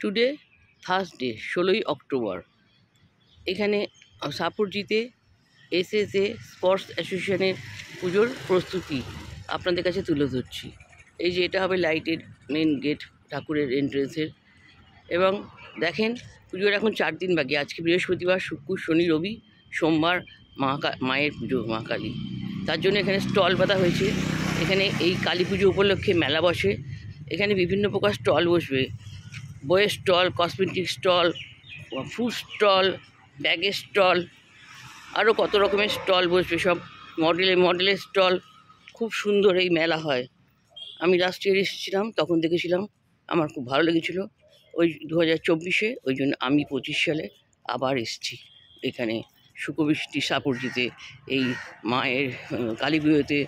Today Thursday 16ই October. এখানে সাপুরজিতে SSA sports অ্যাসোসিয়েশনের পুজোর প্রস্তুতি আপনাদের কাছে তুলে ধরছি। এই যে এটা হবে লাইটের মেন গেট ঠাকুরের এন্ট্রেন্সের। এবং দেখেন পুজোর এখন 4 দিন বাকি। আজকে বৃহস্পতিবার, শুক্র, শনি, রবি, সোমবার মায়ের পুজো, মা কালী। তার জন্য এখানে স্টল পাতা হয়েছে। এখানে এই কালী পুজো উপলক্ষে মেলা বসে। এখানে বিভিন্ন প্রকার স্টল বসবে, বইয়ের stall, cosmetic stall, food stall, ব্যাগের স্টল, আরও কত রকমের স্টল বসবে, সব মডেলের স্টল। খুব সুন্দর এই মেলা হয়। আমি লাস্ট ইয়ার এসেছিলাম, তখন দেখেছিলাম, আমার খুব ভালো লেগেছিল। ওই 2024-এ, ওই জন্য আমি 25 সালে আবার এসেছি এখানে শুকবৃষ্টি সাপুরজিতে এই মায়ের কালী পুজোতে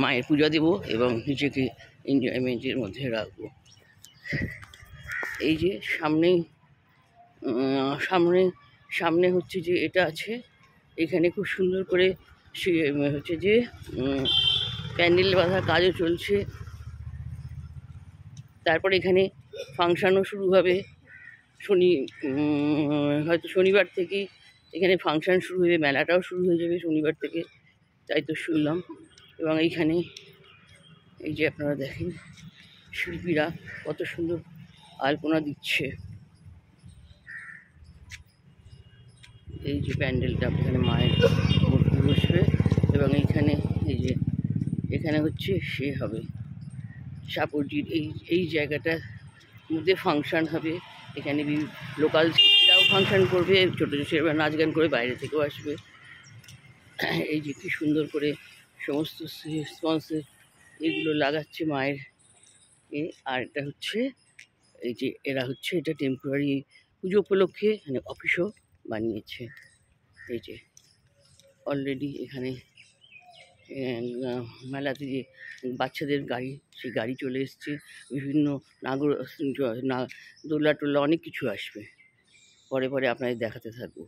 মায়ের পূজা দেব এবং নিজেকে এনজয়মেন্টের মধ্যে রাখবো। এই যে সামনে হচ্ছে যে এটা আছে, এখানে খুব সুন্দর করে হচ্ছে যে প্যান্ডেল বাঁধার কাজও চলছে। তারপর এখানে ফাংশানও শুরু হবে। হয়তো শনিবার থেকেই এখানে ফাংশান শুরু হবে, মেলাটাও শুরু হয়ে যাবে শনিবার থেকে, তাই তো শুনলাম। এবং এইখানে এই যে আপনারা দেখেন শিল্পীরা কত সুন্দর আলপনা দিচ্ছে। এই যে প্যান্ডেলটা, এখানে মায়ের মূর্তি বসবে এবং এইখানে এই যে এখানে হচ্ছে সে হবে সাপুরজির এই জায়গাটার মধ্যে ফাংশান হবে। এখানে লোকাল শিল্পীরাও ফাংশান করবে, ছোটো ছেলেরা নাচ গান করে, বাইরে থেকেও আসবে। এই যে কি সুন্দর করে সমস্ত স্পন্সর এগুলো লাগাচ্ছে মায়ের আর এটা হচ্ছে এই যে এরা হচ্ছে এটা টেম্পোরারি পুজো উপলক্ষে মানে অফিসও বানিয়েছে। এই যে অলরেডি এখানে মেলাতে যে বাচ্চাদের গাড়ি, সেই গাড়ি চলে এসছে। বিভিন্ন দোলা টোলা অনেক কিছু আসবে, পরে আপনাদের দেখাতে থাকবো।